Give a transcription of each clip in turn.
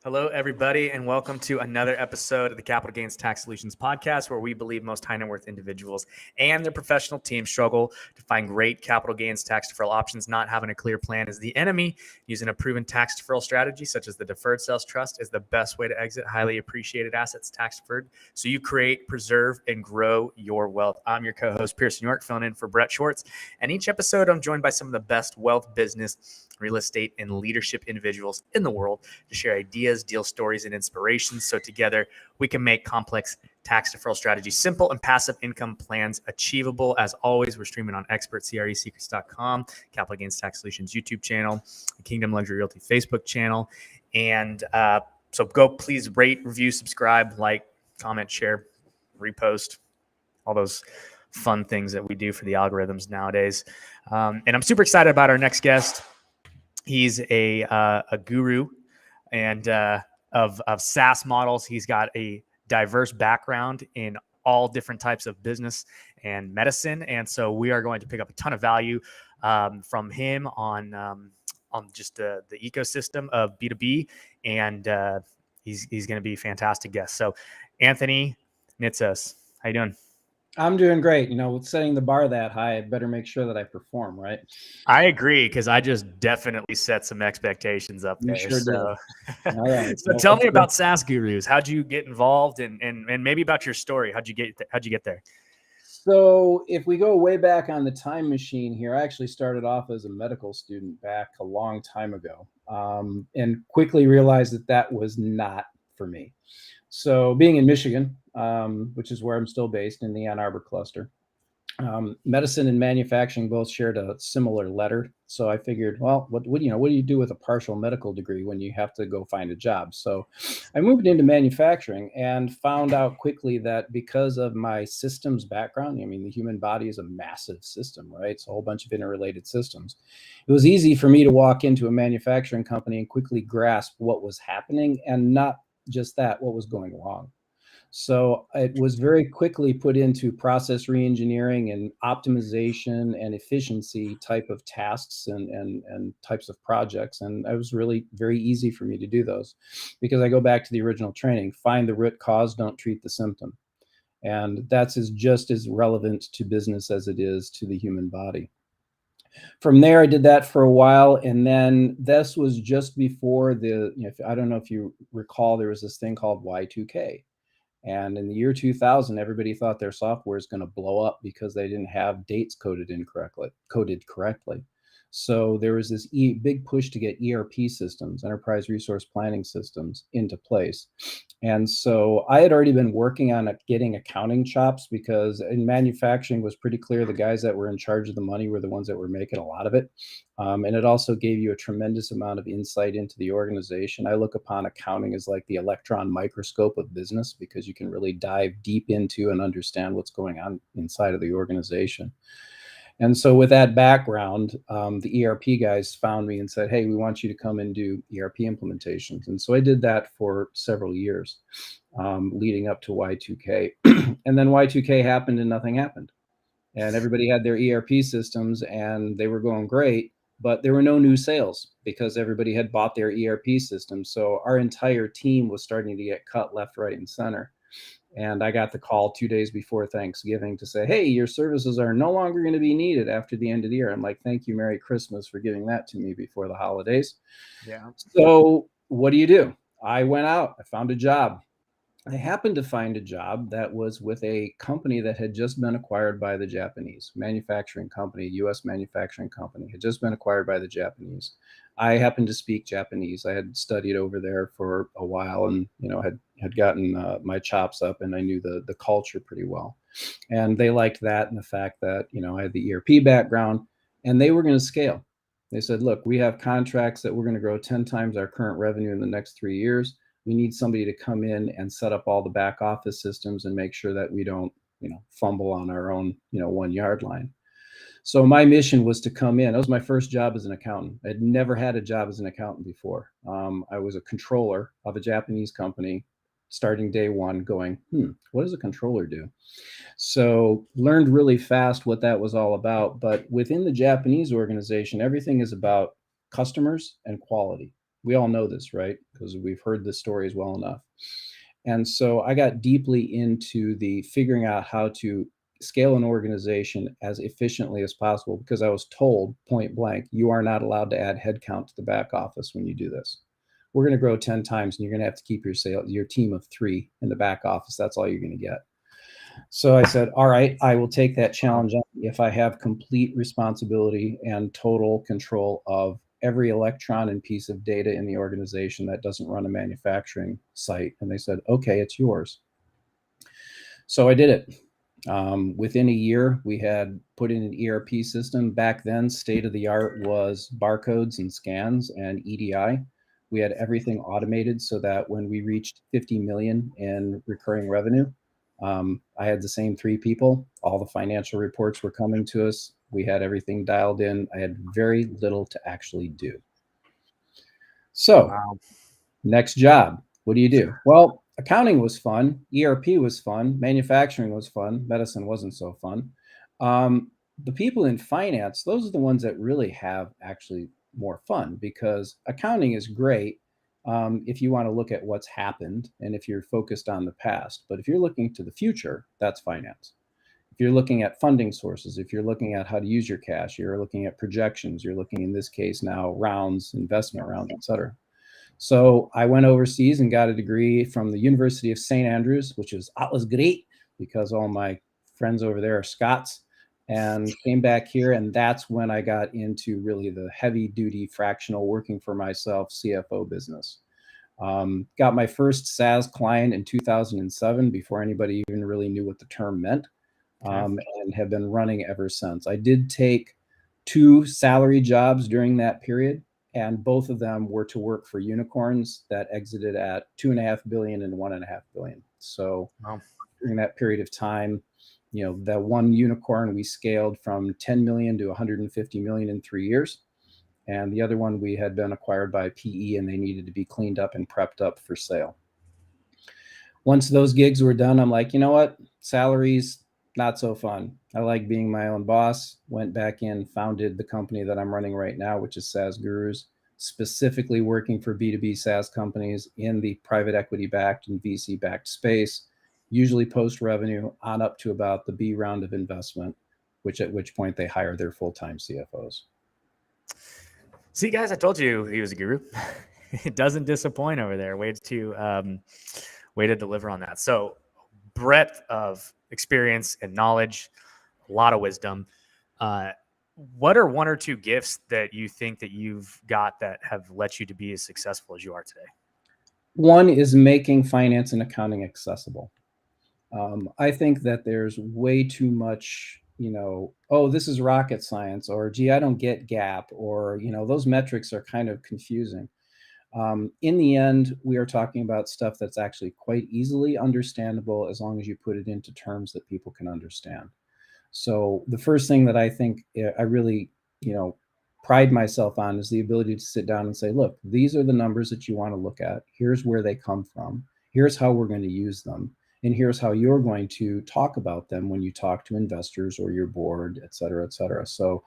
Hello, everybody, and welcome to another episode of the Capital Gains Tax Solutions podcast, where we believe most high net worth individuals and their professional teams struggle to find great capital gains tax deferral options. Not having a clear plan is the enemy. Using a proven tax deferral strategy, such as the deferred sales trust, is the best way to exit highly appreciated assets tax deferred, so you create, preserve, and grow your wealth. I'm your co-host, Pearson York, filling in for Brett Schwartz, and each episode I'm joined by some of the best wealth, business, real estate, and leadership individuals in the world to share ideas, deal stories, and inspirations, so together we can make complex tax deferral strategies simple and passive income plans achievable. As always, we're streaming on expertcresecrets.com, Capital Gains Tax Solutions YouTube channel, Kingdom Luxury Realty Facebook channel, and so go please rate, review, subscribe, like, comment, share, repost, all those fun things that we do for the algorithms nowadays. And I'm super excited about our next guest. He's a guru and of SaaS models. He's got a diverse background in all different types of business and medicine, and so we are going to pick up a ton of value from him on just the ecosystem of B2B, and he's going to be a fantastic guest. So, Anthony Nitsos, how you doing? I'm doing great. With setting the bar that high, I better make sure that I perform, right? I agree, because I just definitely set some expectations up there. You sure so All right. so tell me about SaaS Gurus. How'd you get involved, and maybe about your story? How'd you get there? So if we go way back on the time machine here, I actually started off as a medical student back a long time ago, and quickly realized that was not for me. So being in Michigan, which is where I'm still based in the Ann Arbor cluster, medicine and manufacturing both shared a similar letter. So I figured, well, what do you do with a partial medical degree when you have to go find a job? So I moved into manufacturing and found out quickly that because of my systems background, the human body is a massive system, right? It's a whole bunch of interrelated systems. It was easy for me to walk into a manufacturing company and quickly grasp what was happening, and not just that, what was going wrong. So it was very quickly put into process reengineering and optimization and efficiency type of tasks and types of projects. And it was really very easy for me to do those, because I go back to the original training: find the root cause, don't treat the symptom. And that's just as relevant to business as it is to the human body. From there, I did that for a while, and then this was just before I don't know if you recall, there was this thing called Y2K. And in the year 2000, everybody thought their software is going to blow up because they didn't have dates coded correctly. So there was this big push to get ERP systems, enterprise resource planning systems, into place. And so I had already been working on getting accounting chops, because in manufacturing, it was pretty clear the guys that were in charge of the money were the ones that were making a lot of it. And it also gave you a tremendous amount of insight into the organization. I look upon accounting as like the electron microscope of business, because you can really dive deep into and understand what's going on inside of the organization. And so with that background, the ERP guys found me and said, hey, we want you to come and do ERP implementations. And so I did that for several years, leading up to Y2K. And then Y2K happened and nothing happened. And everybody had their ERP systems and they were going great, but there were no new sales because everybody had bought their ERP system. So our entire team was starting to get cut left, right, and center. And I got the call 2 days before Thanksgiving to say, hey, your services are no longer going to be needed after the end of the year. I'm like, thank you, Merry Christmas, for giving that to me before the holidays. Yeah. So what do? I went out, I found a job. I happened to find a job that was with a company that had just been acquired by the Japanese manufacturing company. U.S. manufacturing company had just been acquired by the Japanese. I happened to speak Japanese. I had studied over there for a while, and had gotten my chops up, and I knew the culture pretty well. And they liked that, and the fact that I had the ERP background, and they were going to scale. They said, look, we have contracts that we're going to grow 10 times our current revenue in the next 3 years. We need somebody to come in and set up all the back office systems and make sure that we don't, fumble on our own, 1 yard line. So my mission was to come in. That was my first job as an accountant. I'd never had a job as an accountant before. I was a controller of a Japanese company, starting day one, going, what does a controller do? So learned really fast what that was all about. But within the Japanese organization, everything is about customers and quality. We all know this, right? Because we've heard the stories well enough. And so I got deeply into the figuring out how to scale an organization as efficiently as possible because I was told point blank, you are not allowed to add headcount to the back office when you do this. We're going to grow 10 times and you're going to have to keep your team of 3 in the back office. That's all you're going to get. So I said, all right, I will take that challenge on if I have complete responsibility and total control of every electron and piece of data in the organization that doesn't run a manufacturing site. And they said, okay, it's yours. So I did it. Within a year, we had put in an ERP system. Back then, state of the art was barcodes and scans and EDI. We had everything automated so that when we reached 50 million in recurring revenue, I had the same 3 people. All the financial reports were coming to us. We had everything dialed in. I had very little to actually do. So, Wow. next job. What do you do? Well, accounting was fun. ERP was fun. Manufacturing was fun. Medicine wasn't so fun. The people in finance, those are the ones that really have actually more fun because accounting is great if you want to look at what's happened and if you're focused on the past. But if you're looking to the future, that's finance. If you're looking at funding sources, if you're looking at how to use your cash, you're looking at projections, you're looking in this case now rounds, investment rounds, et cetera. So I went overseas and got a degree from the University of St. Andrews, which was great because all my friends over there are Scots, and came back here. And that's when I got into really the heavy duty fractional working for myself CFO business. Got my first SaaS client in 2007 before anybody even really knew what the term meant, and have been running ever since. I did take 2 salary jobs during that period, and both of them were to work for unicorns that exited at 2.5 billion and 1.5 billion. So Wow. during that period of time, that one unicorn we scaled from 10 million to 150 million in 3 years. And the other one we had been acquired by PE and they needed to be cleaned up and prepped up for sale. Once those gigs were done, I'm like, you know what? Salaries, not so fun. I like being my own boss. Went back in, founded the company that I'm running right now, which is SaaS Gurus, specifically working for B2B SaaS companies in the private equity backed and VC backed space, usually post revenue on up to about the B round of investment, at which point they hire their full-time CFOs. See, guys, I told you he was a guru. It doesn't disappoint over there. Way to deliver on that. So, breadth of experience and knowledge, a lot of wisdom. What are 1 or 2 gifts that you think that you've got that have led you to be as successful as you are today? One is making finance and accounting accessible. I think that there's way too much, oh, this is rocket science, or gee, I don't get GAAP, or, those metrics are kind of confusing. In the end, we are talking about stuff that's actually quite easily understandable as long as you put it into terms that people can understand. So the first thing that I think I really, pride myself on is the ability to sit down and say, look, these are the numbers that you want to look at. Here's where they come from. Here's how we're going to use them. And here's how you're going to talk about them when you talk to investors or your board, et cetera, et cetera. So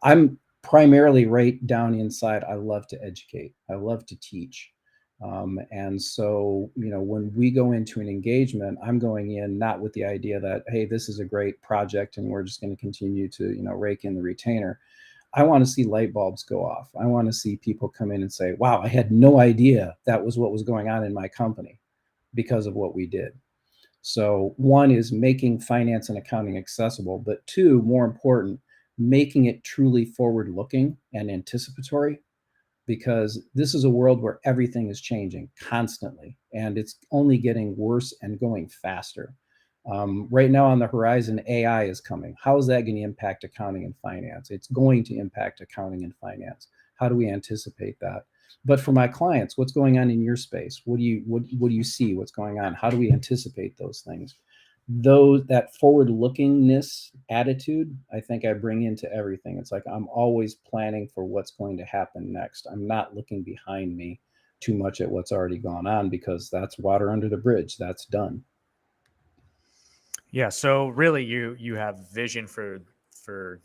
I'm primarily right down inside. I love to educate. I love to teach. And so, when we go into an engagement, I'm going in not with the idea that, hey, this is a great project and we're just going to continue to, rake in the retainer. I want to see light bulbs go off. I want to see people come in and say, wow, I had no idea that was what was going on in my company because of what we did. So 1 is making finance and accounting accessible, but 2, more important, making it truly forward looking and anticipatory, because this is a world where everything is changing constantly and it's only getting worse and going faster. Right now on the horizon, AI is coming. How is that going to impact accounting and finance? It's going to impact accounting and finance. How do we anticipate that? But for my clients, what's going on in your space? What do you see? What's going on? How do we anticipate those things? That forward-lookingness attitude, I think I bring into everything. It's like I'm always planning for what's going to happen next. I'm not looking behind me too much at what's already gone on because that's water under the bridge. That's done. Yeah. So really, you have vision for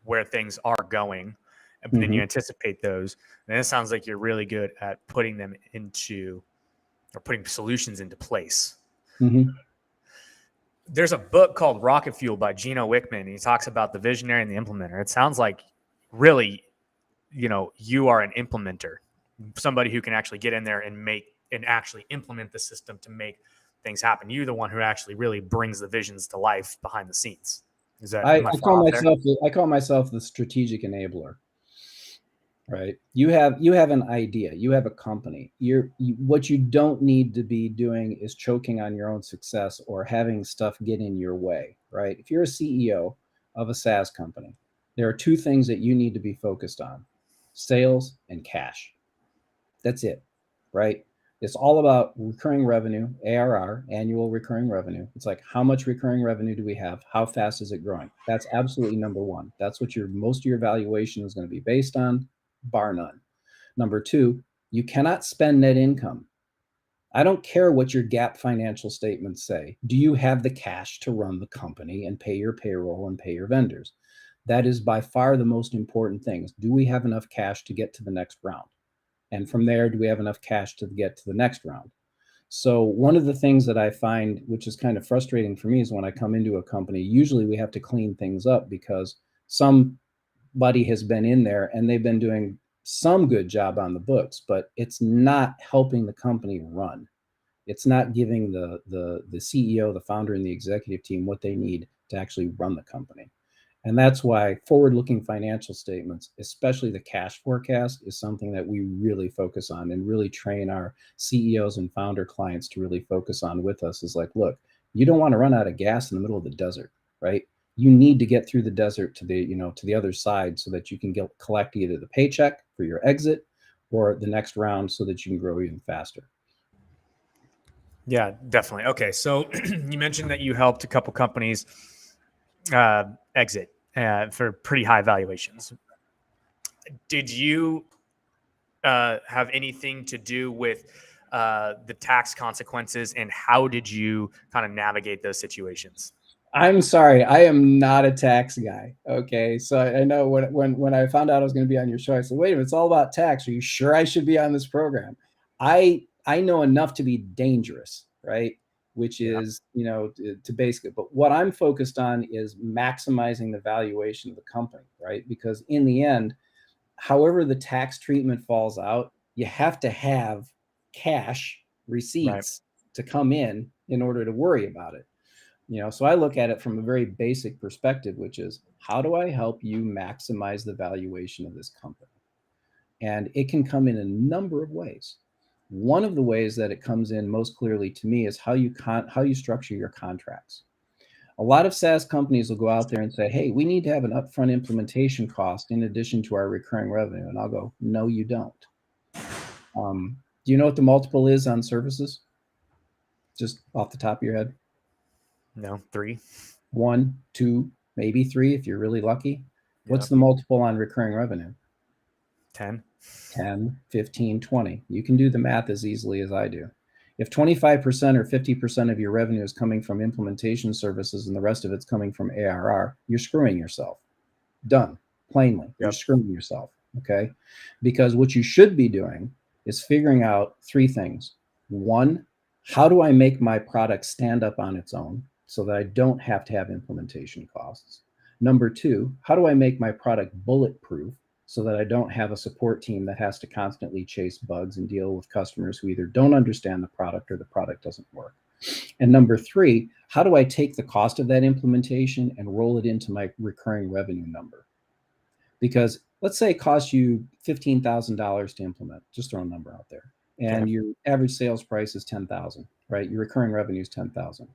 where things are going, but then you anticipate those. And it sounds like you're really good at putting them into, or putting solutions into place. There's a book called Rocket Fuel by Gino Wickman, and he talks about the visionary and the implementer. It sounds like really, you are an implementer, somebody who can actually get in there and actually implement the system to make things happen. You're the one who actually really brings the visions to life behind the scenes. Is that I call myself the strategic enabler. Right. You have an idea, you have a company. What you don't need to be doing is choking on your own success or having stuff get in your way. Right. If you're a CEO of a SaaS company, there are two things that you need to be focused on: sales and cash. That's it. Right. It's all about recurring revenue, ARR, annual recurring revenue. It's like, how much recurring revenue do we have? How fast is it growing? That's absolutely number one. That's what most of your valuation is going to be based on, bar none. Number two, you cannot spend net income. I don't care what your GAAP financial statements say. Do you have the cash to run the company and pay your payroll and pay your vendors? That is by far the most important thing. Do we have enough cash to get to the next round? And from there, do we have enough cash to get to the next round? So one of the things that I find, which is kind of frustrating for me, is when I come into a company, usually we have to clean things up because somebody has been in there and they've been doing some good job on the books, but it's not helping the company run. It's not giving the CEO, the founder, and the executive team what they need to actually run the company. And that's why forward-looking financial statements, especially the cash forecast, is something that we really focus on and really train our CEOs and founder clients to really focus on with us. Is like, look, you don't want to run out of gas in the middle of the desert, right? You need to get through the desert to the other side so that you can collect either the paycheck for your exit or the next round so that you can grow even faster. Yeah, definitely. Okay, so you mentioned that you helped a couple companies exit for pretty high valuations. Did you have anything to do with the tax consequences, and how did you kind of navigate those situations? I'm sorry, I am not a tax guy. Okay, so I know when I found out I was going to be on your show, I said, "Wait a minute, it's all about tax. Are you sure I should be on this program?" I know enough to be dangerous, right? Which is, to basically, but what I'm focused on is maximizing the valuation of the company, right? Because in the end, however the tax treatment falls out, you have to have cash receipts to come in order to worry about it. So I look at it from a very basic perspective, which is, how do I help you maximize the valuation of this company? And it can come in a number of ways. One of the ways that it comes in most clearly to me is how you structure your contracts. A lot of SaaS companies will go out there and say, "Hey, we need to have an upfront implementation cost in addition to our recurring revenue." And I'll go, "No, you don't." Do you know what the multiple is on services? Just off the top of your head? No, 3. 1, 2, maybe 3 if you're really lucky. What's Yep. the multiple on recurring revenue? 10. 10, 15, 20. You can do the math as easily as I do. If 25% or 50% of your revenue is coming from implementation services and the rest of it's coming from ARR, you're screwing yourself. Done. Plainly, you're screwing yourself. Okay? Because what you should be doing is figuring out 3 things. 1, how do I make my product stand up on its own so that I don't have to have implementation costs? Number 2, how do I make my product bulletproof so that I don't have a support team that has to constantly chase bugs and deal with customers who either don't understand the product or the product doesn't work? And number 3, how do I take the cost of that implementation and roll it into my recurring revenue number? Because let's say it costs you $15,000 to implement, just throw a number out there, and your average sales price is $10,000, right? Your recurring revenue is $10,000.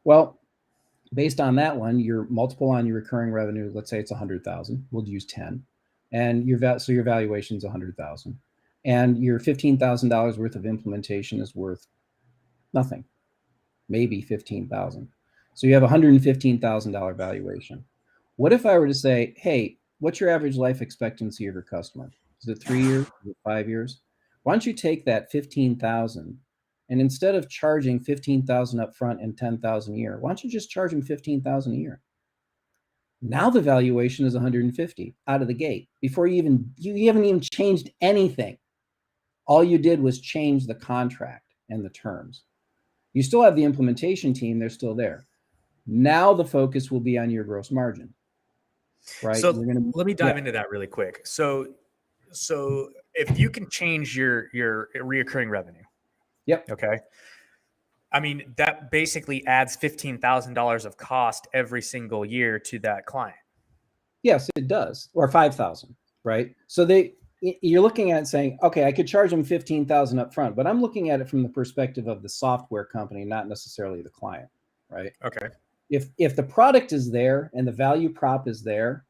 Well, based on that one, your multiple on your recurring revenue, let's say it's 100,000. We'll use 10, and your valuation is 100,000, and your $15,000 worth of implementation is worth nothing, maybe 15,000. So you have $115,000 valuation. What if I were to say, "Hey, what's your average life expectancy of your customer? Is it 3 years? Is it 5 years? Why don't you take that 15,000 and instead of charging 15,000 up front and 10,000 a year, why don't you just charge them 15,000 a year?" Now the valuation is 150 out of the gate before you haven't even changed anything. All you did was change the contract and the terms. You still have the implementation team, they're still there. Now the focus will be on your gross margin, right? So let me dive into that really quick. So if you can change your reoccurring revenue, yep. Okay. I mean, that basically adds $15,000 of cost every single year to that client. Yes, it does. Or 5,000, right? So you're looking at it saying, okay, I could charge them 15,000 up front, but I'm looking at it from the perspective of the software company, not necessarily the client, right? Okay. If the product is there and the value prop is there,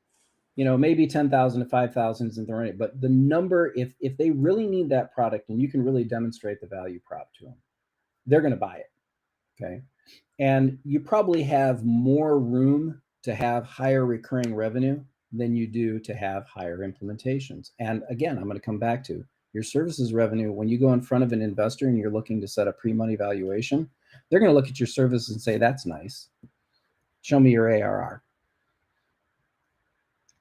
maybe 10,000 to 5,000 isn't the right, but the number, if they really need that product and you can really demonstrate the value prop to them, they're going to buy it. Okay. And you probably have more room to have higher recurring revenue than you do to have higher implementations. And again, I'm going to come back to your services revenue. When you go in front of an investor and you're looking to set a pre-money valuation, they're going to look at your services and say, that's nice. Show me your ARR.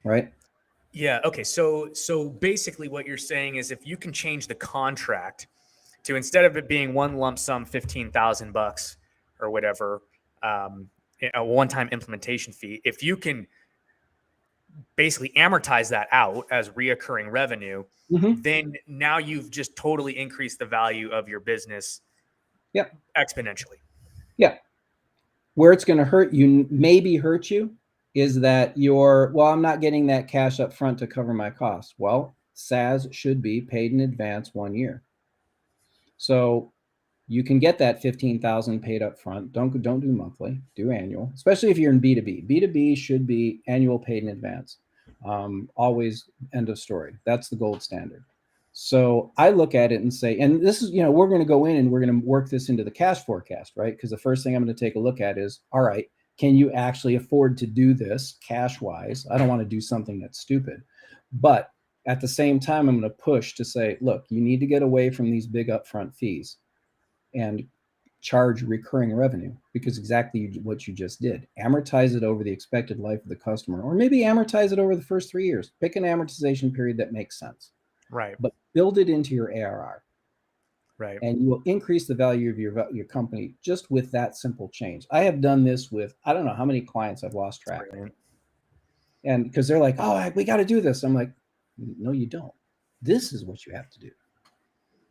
Right? Yeah. Okay. So basically what you're saying is if you can change the contract to, instead of it being one lump sum, $15,000 or whatever, a one-time implementation fee, if you can basically amortize that out as reoccurring revenue, then now you've just totally increased the value of your business exponentially. Yeah. Where it's going to hurt you, maybe hurt you, is that I'm not getting that cash up front to cover my costs. Well, SaaS should be paid in advance 1 year. So you can get that 15,000 paid up front. Don't do monthly, do annual, especially if you're in B2B. B2B should be annual paid in advance. Always end of story. That's the gold standard. So I look at it and say, and this is, we're going to go in and we're going to work this into the cash forecast, right? Because the first thing I'm going to take a look at is, all right, can you actually afford to do this cash wise? I don't want to do something that's stupid. But at the same time, I'm going to push to say, look, you need to get away from these big upfront fees and charge recurring revenue, because exactly what you just did. Amortize it over the expected life of the customer, or maybe amortize it over the first 3 years. Pick an amortization period that makes sense. Right. But build it into your ARR. Right. And you will increase the value of your company just with that simple change. I have done this with, I don't know how many clients I've lost track of. And because they're like, oh, we got to do this. I'm like, no, you don't. This is what you have to do.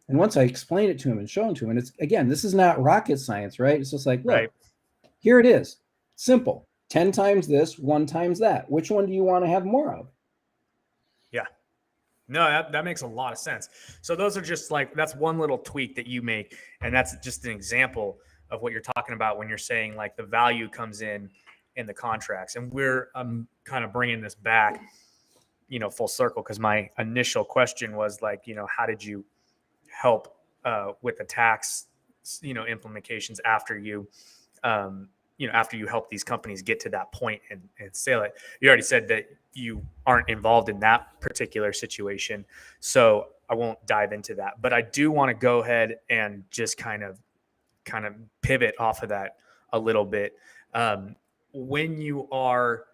And once I explain it to him and show him to him, and it's, again, this is not rocket science, right? It's just like, look, here it is. Simple. 10 times this, 1 times that. Which one do you want to have more of? Yeah. No, that makes a lot of sense. So those are just that's one little tweak that you make. And that's just an example of what you're talking about when you're saying like the value comes in the contracts. And I'm kind of bringing this back, full circle, because my initial question was like, how did you help with the tax, implementations after you help these companies get to that point and sell it? You already said that you aren't involved in that particular situation, so I won't dive into that. But I do want to go ahead and just kind of pivot off of that a little bit. When you are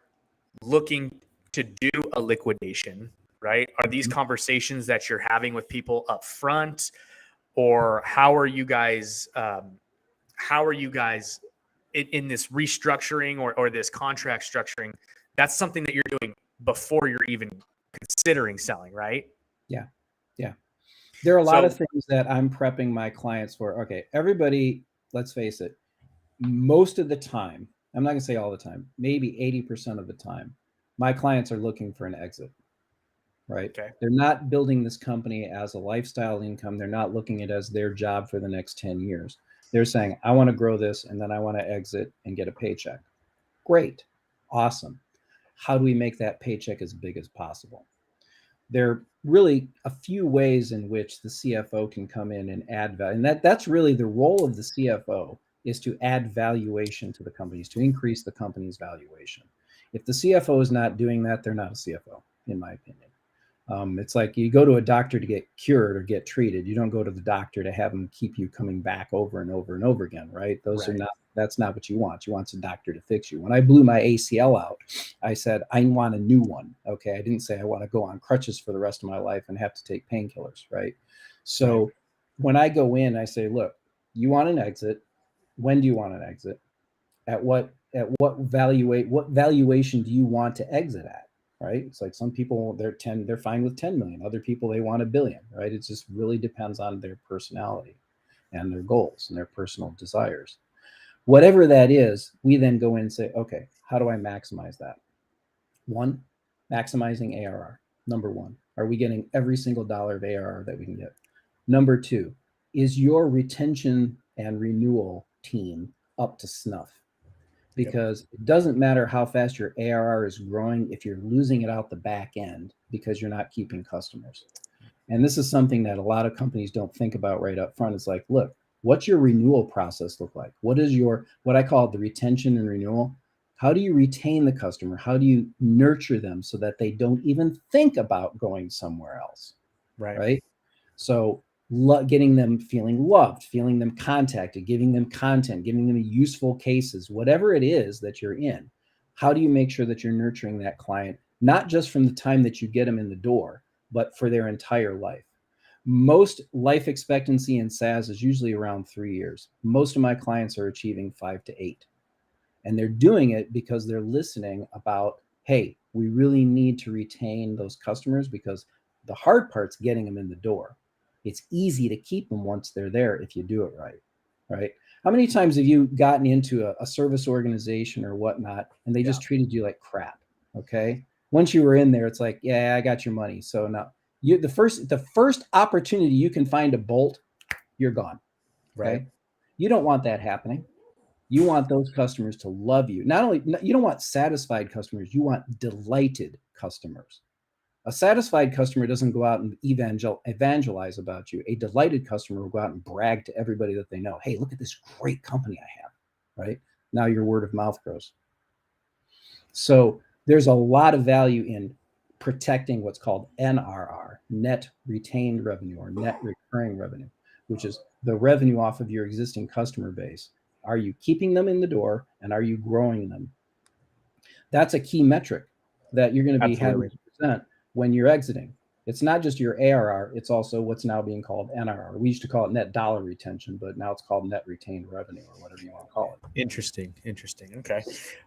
looking to do a liquidation, right? Are these conversations that you're having with people up front, or how are you guys in this restructuring or this contract structuring? That's something that you're doing before you're even considering selling, right? Yeah. Yeah. There are a lot of things that I'm prepping my clients for. Okay. Everybody, let's face it, most of the time, I'm not going to say all the time, maybe 80% of the time, my clients are looking for an exit, right? Okay. They're not building this company as a lifestyle income. They're not looking at it as their job for the next 10 years. They're saying, I want to grow this and then I want to exit and get a paycheck. Great. Awesome. How do we make that paycheck as big as possible? There are really a few ways in which the CFO can come in and add value. And that's really the role of the CFO, is to add valuation to the companies, to increase the company's valuation. If the CFO is not doing that, they're not a CFO, in my opinion. It's like you go to a doctor to get cured or get treated. You don't go to the doctor to have them keep you coming back over and over and over again, right? Those are not That's not what you want. You want a doctor to fix you. When I blew my ACL out, I said, I want a new one. Okay. I didn't say I want to go on crutches for the rest of my life and have to take painkillers. Right. So Right. when I go in, I say, look, you want an exit. When do you want an exit? At what valuation do you want to exit at? Right. It's like some people they're fine with 10 million. Other people, they want $1 billion. Right. It just really depends on their personality and their goals and their personal desires. Whatever that is, we then go in and say, okay, how do I maximize that? One, maximizing ARR. Number one, are we getting every single dollar of ARR that we can get? Number two, is your retention and renewal team up to snuff? Because it doesn't matter how fast your ARR is growing if you're losing it out the back end because you're not keeping customers. And this is something that a lot of companies don't think about right up front. It's like, look, what's your renewal process look like? What is what I call the retention and renewal? How do you retain the customer? How do you nurture them so that they don't even think about going somewhere else? Right. Right. So getting them feeling loved, feeling them contacted, giving them content, giving them useful cases, whatever it is that you're in. How do you make sure that you're nurturing that client, not just from the time that you get them in the door, but for their entire life? Most life expectancy in SaaS is usually around 3 years. Most of my clients are achieving 5 to 8. And they're doing it because they're listening about, hey, we really need to retain those customers because the hard part's getting them in the door. It's easy to keep them once they're there if you do it right. Right. How many times have you gotten into a service organization or whatnot and they just treated you like crap? Okay. Once you were in there, it's like, yeah, I got your money. So now the first opportunity you can find a bolt, you're gone. Okay. Right. You don't want that happening. You want those customers to love you. Not only, you don't want satisfied customers, you want delighted customers. A satisfied customer doesn't go out and evangelize about you. A delighted customer will go out and brag to everybody that they know. Hey, look at this great company I have, right? Now your word of mouth grows. So there's a lot of value in protecting what's called NRR, net retained revenue or net recurring revenue, which is the revenue off of your existing customer base. Are you keeping them in the door and are you growing them? That's a key metric that you're going to be having to present when you're exiting. It's not just your ARR, it's also what's now being called NRR. We used to call it net dollar retention, but now it's called net retained revenue or whatever you want to call it. Interesting. Okay.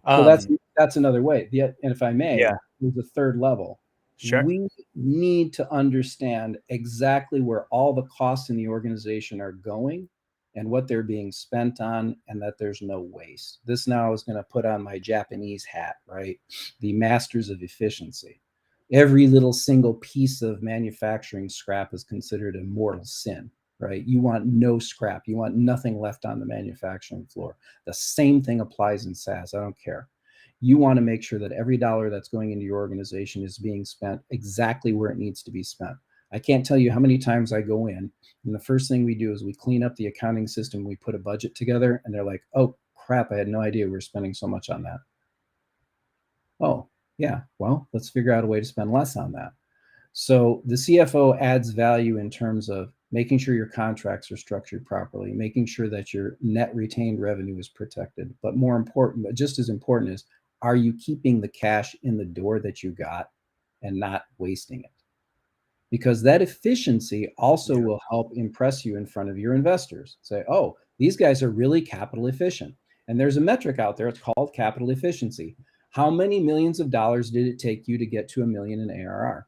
So that's another way. And if I may, Yeah. there's a third level. Sure. We need to understand exactly where all the costs in the organization are going and what they're being spent on, and that there's no waste. This now is going to put on my Japanese hat, right? The masters of efficiency. Every little single piece of manufacturing scrap is considered a mortal sin, right? You want no scrap. You want nothing left on the manufacturing floor. The same thing applies in SaaS. I don't care. You want to make sure that every dollar that's going into your organization is being spent exactly where it needs to be spent. I can't tell you how many times I go in and the first thing we do is we clean up the accounting system. We put a budget together and they're like, oh crap, I had no idea we were spending so much on that. Oh yeah, well, let's figure out a way to spend less on that. So the CFO adds value in terms of making sure your contracts are structured properly, making sure that your net retained revenue is protected. But more important, but just as important is, are you keeping the cash in the door that you got and not wasting it? Because that efficiency also will help impress you in front of your investors. Say, oh, these guys are really capital efficient. And there's a metric out there, it's called capital efficiency. How many millions of dollars did it take you to get to $1 million in ARR?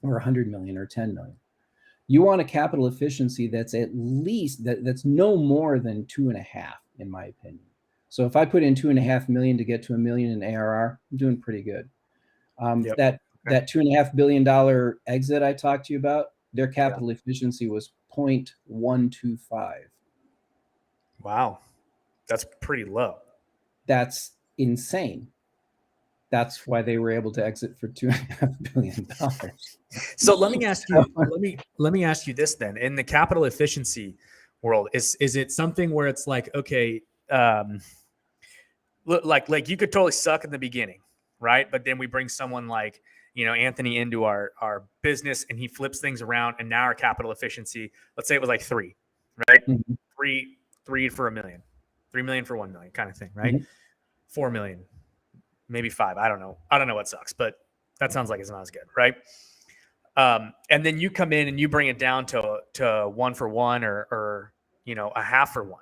Or 100 million or 10 million. You want a capital efficiency that's at least that's no more than 2.5, in my opinion. So if I put in 2.5 million to get to $1 million in ARR, I'm doing pretty good. That $2.5 billion exit I talked to you about, their capital efficiency was 0.125. Wow, that's pretty low. That's insane. That's why they were able to exit for $2.5 billion. So let me ask you. Let me ask you this then. In the capital efficiency world, is it something where it's like, okay, like you could totally suck in the beginning, right? But then we bring someone like Anthony into our business, and he flips things around, and now our capital efficiency, let's say it was like 3, right? Mm-hmm. Three for $1 million, $3 million for $1 million kind of thing, right? Mhm. 4 million, maybe 5. I don't know what sucks, but that sounds like it's not as good, right? And then you come in and you bring it down to 1 for 1 or a half for 1.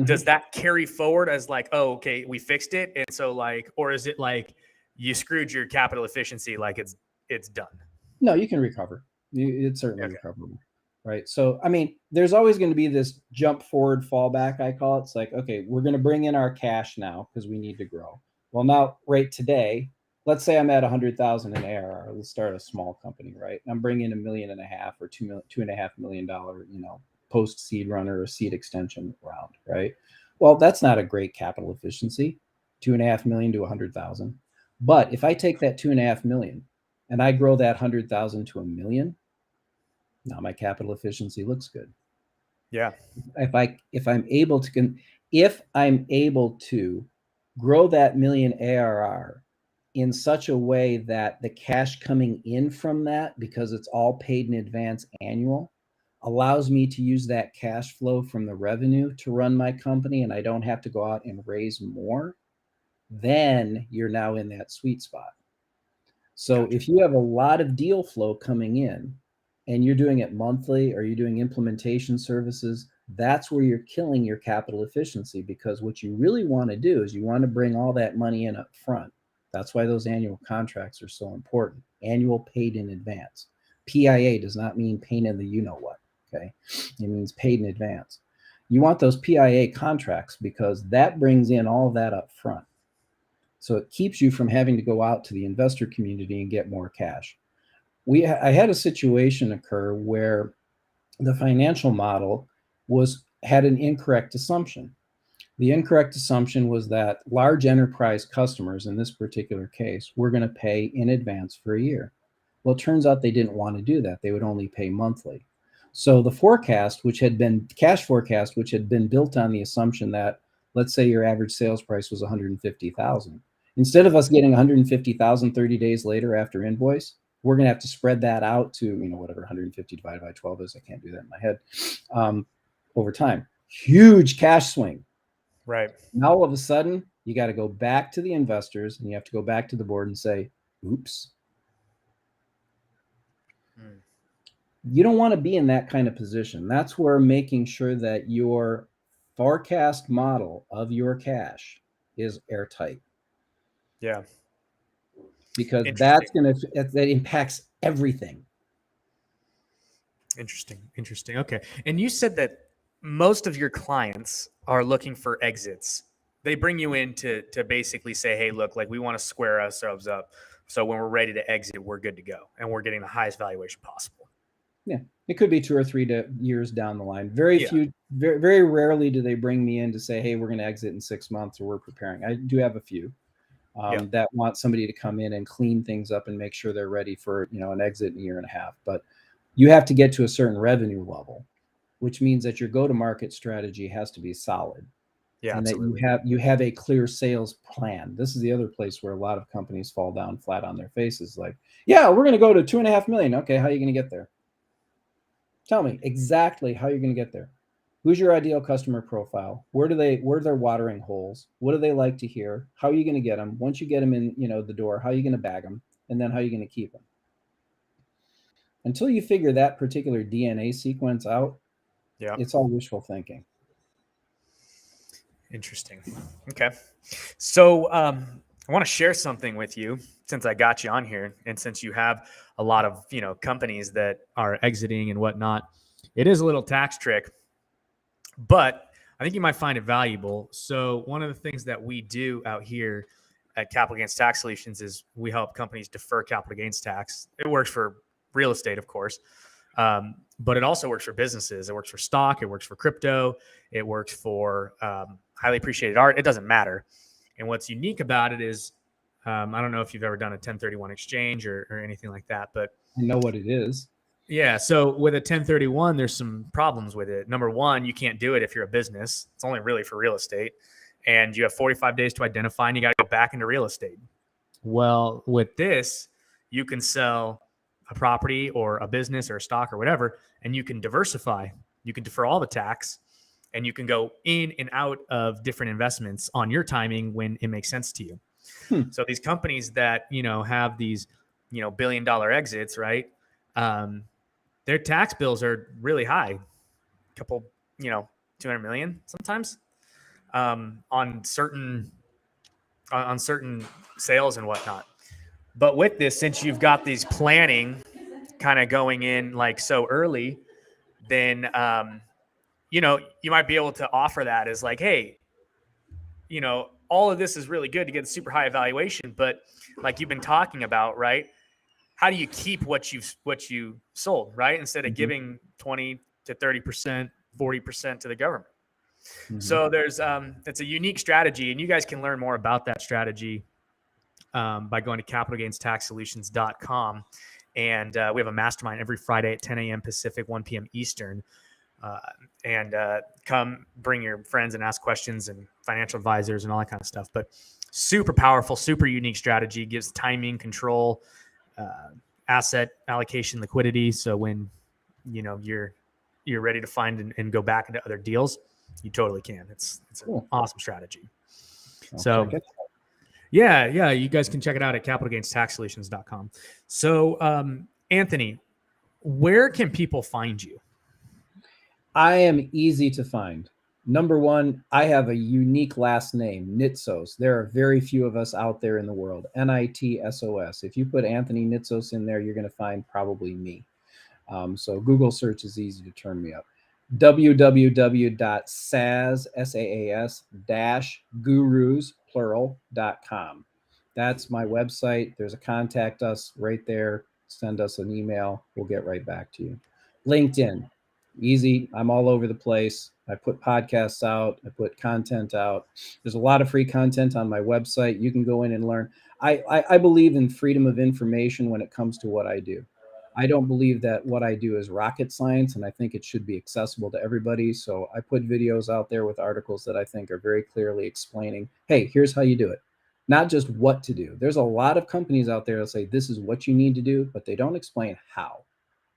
Does that carry forward as like, oh, okay, we fixed it, and so like, or is it like you screwed your capital efficiency, like it's done? No, you can recover. It's certainly Okay. recoverable, right? So, I mean, there's always going to be this jump forward fallback, I call it. It's like, okay, we're going to bring in our cash now because we need to grow. Well, now, right today, let's say I'm at 100,000 in ARR. Let's start a small company, right? I'm bringing $1.5 million or $2.5 million, post seed runner or seed extension round, right? Well, that's not a great capital efficiency, 2.5 million to 100,000. But if I take that 2.5 million and I grow that 100,000 to 1 million, now my capital efficiency looks good. Yeah. If I'm able to grow that million ARR in such a way that the cash coming in from that, because it's all paid in advance annual, allows me to use that cash flow from the revenue to run my company, and I don't have to go out and raise more, then you're now in that sweet spot. So Gotcha. if you have a lot of deal flow coming in and you're doing it monthly or you're doing implementation services, that's where you're killing your capital efficiency, because what you really want to do is you want to bring all that money in up front. That's why those annual contracts are so important. Annual paid in advance. PIA does not mean paid in the you know what. Okay. It means paid in advance. You want those PIA contracts because that brings in all that up front. So it keeps you from having to go out to the investor community and get more cash. I had a situation occur where the financial model had an incorrect assumption. The incorrect assumption was that large enterprise customers, in this particular case, were going to pay in advance for a year. Well, it turns out they didn't want to do that. They would only pay monthly. So the forecast, which had been cash forecast, which had been built on the assumption that, let's say your average sales price was 150,000. Instead of us getting 150,000 30 days later after invoice, we're going to have to spread that out to, whatever 150 divided by 12 is. I can't do that in my head. Over time. Huge cash swing. Right. Now, all of a sudden, you got to go back to the investors and you have to go back to the board and say, oops. You don't want to be in that kind of position. That's where making sure that your forecast model of your cash is airtight. Yeah. Because that impacts everything. Interesting. Okay. And you said that most of your clients are looking for exits. They bring you in to basically say, hey, look, like we want to square ourselves up. So when we're ready to exit, we're good to go. And we're getting the highest valuation possible. Yeah. It could be 2 or 3 years down the line. Very rarely do they bring me in to say, hey, we're going to exit in 6 months or we're preparing. I do have a few that want somebody to come in and clean things up and make sure they're ready for, an exit in a year and a half. But you have to get to a certain revenue level, which means that your go-to-market strategy has to be solid. Yeah, and absolutely. that you have a clear sales plan. This is the other place where a lot of companies fall down flat on their faces. Like, yeah, we're going to go to 2.5 million. Okay, how are you going to get there? Tell me exactly how you're going to get there. Who's your ideal customer profile? Where are their watering holes? What do they like to hear? How are you going to get them? Once you get them in, the door, how are you going to bag them? And then how are you going to keep them? Until you figure that particular DNA sequence out, it's all wishful thinking. Interesting. Okay. So I want to share something with you since I got you on here, and since you have a lot of companies that are exiting and whatnot. It is a little tax trick, but I think you might find it valuable. So one of the things that we do out here at Capital Gains Tax Solutions is we help companies defer capital gains tax. It works for real estate, of course, but it also works for businesses. It works for stock. It works for crypto. It works for highly appreciated art. It doesn't matter. And what's unique about it is, I don't know if you've ever done a 1031 exchange or anything like that, but I know what it is. Yeah. So with a 1031, there's some problems with it. Number one, you can't do it if you're a business. It's only really for real estate. And you have 45 days to identify, and you got to go back into real estate. Well, with this, you can sell a property or a business or a stock or whatever, and you can diversify. You can defer all the tax, and you can go in and out of different investments on your timing when it makes sense to you. So these companies that, have these, $1 billion exits, right? Their tax bills are really high, a couple, 200 million sometimes, on certain sales and whatnot. But with this, since you've got these planning kind of going in like so early, then you might be able to offer that as like, hey, all of this is really good to get a super high evaluation, but like you've been talking about, right? How do you keep what you sold, right? Instead of giving 20 to 30%, 40% to the government. So there's it's a unique strategy, and you guys can learn more about that strategy by going to capitalgainstaxsolutions.com. And we have a mastermind every Friday at 10 a.m. Pacific, 1 p.m. Eastern. And come bring your friends and ask questions and financial advisors and all that kind of stuff. But super powerful, super unique strategy, gives timing, control, asset allocation, liquidity. So when you're ready to find and go back into other deals, you totally can. It's cool. An awesome strategy. So yeah, you guys can check it out at capitalgainstaxsolutions.com. So Anthony, where can people find you? I am easy to find. Number one, I have a unique last name, Nitsos. There are very few of us out there in the world. Nitsos. If you put Anthony Nitsos in there, you're going to find probably me. So Google search is easy to turn me up. www.gurus-gurus.com. That's my website. There's a contact us right there. Send us an email. We'll get right back to you. LinkedIn. Easy. I'm all over the place. I put podcasts out. I put content out. There's a lot of free content on my website. You can go in and learn. I believe in freedom of information when it comes to what I do. I don't believe that what I do is rocket science, and I think it should be accessible to everybody. So I put videos out there with articles that I think are very clearly explaining, hey, here's how you do it. Not just what to do. There's a lot of companies out there that say this is what you need to do, but they don't explain how.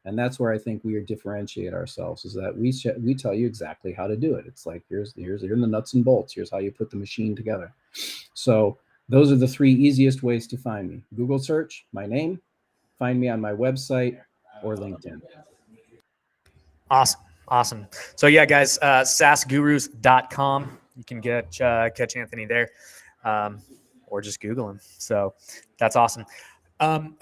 And that's where I think we differentiate ourselves, is that we tell you exactly how to do it. It's like, here's the nuts and bolts. Here's how you put the machine together. So those are the three easiest ways to find me. Google search, my name, find me on my website, or LinkedIn. Awesome. So yeah, guys, sasgurus.com. You can catch Anthony there, or just Google him. So that's awesome.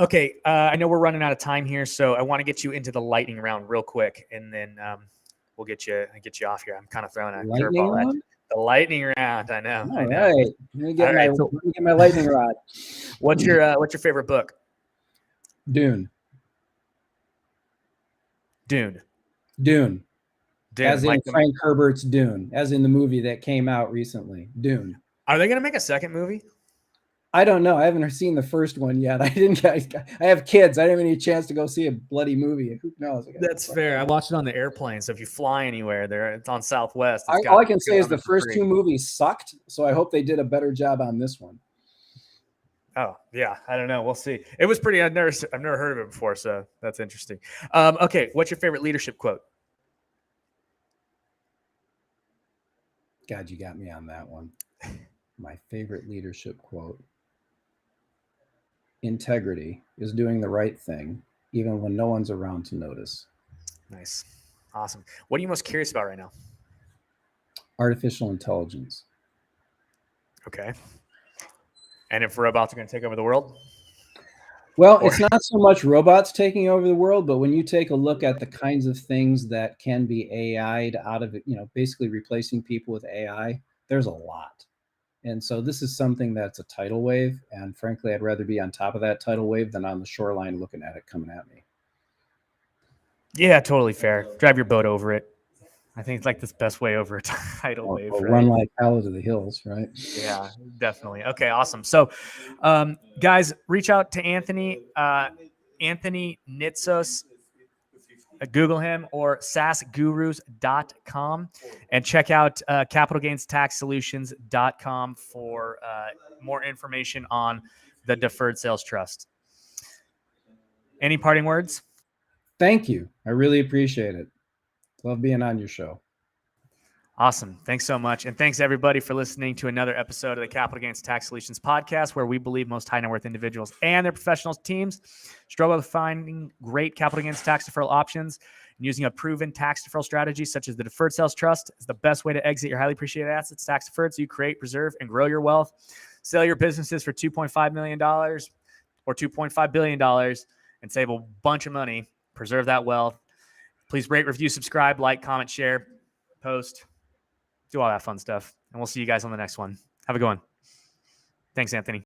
Okay, I know we're running out of time here, so I want to get you into the lightning round real quick, and then we'll get you off here. I'm kind of throwing a curveball at you. The lightning round. I know. All right. Let me get my lightning rod. What's your favorite book? Dune. As in Frank Herbert's Dune, as in the movie that came out recently. Dune. Are they going to make a second movie? I don't know. I haven't seen the first one yet. I have kids. I didn't have any chance to go see a bloody movie. Who knows? That's fair. I watched it on the airplane. So if you fly anywhere there, it's on Southwest. All I can say is the first two movies sucked. So I hope they did a better job on this one. Oh yeah, I don't know. We'll see. It was pretty. I've never heard of it before, so that's interesting. Okay, what's your favorite leadership quote? God, you got me on that one. My favorite leadership quote: integrity is doing the right thing, even when no one's around to notice. Nice, awesome. What are you most curious about right now? Artificial intelligence. Okay. And if robots are going to take over the world? Well, it's not so much robots taking over the world, but when you take a look at the kinds of things that can be AI'd out of it, basically replacing people with AI, there's a lot. And so this is something that's a tidal wave. And frankly, I'd rather be on top of that tidal wave than on the shoreline looking at it coming at me. Yeah, totally fair. Drive your boat over it. I think it's like the best way over a tidal wave. Right? Run like hell to the hills, right? Yeah, definitely. Okay, awesome. So, guys, reach out to Anthony, Anthony Nitsos. Google him, or sasgurus.com, and check out capitalgainstaxsolutions.com for more information on the Deferred Sales Trust. Any parting words? Thank you. I really appreciate it. Love being on your show. Awesome. Thanks so much. And thanks everybody for listening to another episode of the Capital Gains Tax Solutions podcast, where we believe most high net worth individuals and their professional teams struggle with finding great capital gains tax deferral options. And using a proven tax deferral strategy such as the deferred sales trust is the best way to exit your highly appreciated assets tax deferred so you create, preserve, and grow your wealth. Sell your businesses for $2.5 million or $2.5 billion and save a bunch of money. Preserve that wealth. Please rate, review, subscribe, like, comment, share, post. Do all that fun stuff. And we'll see you guys on the next one. Have a good one. Thanks, Anthony.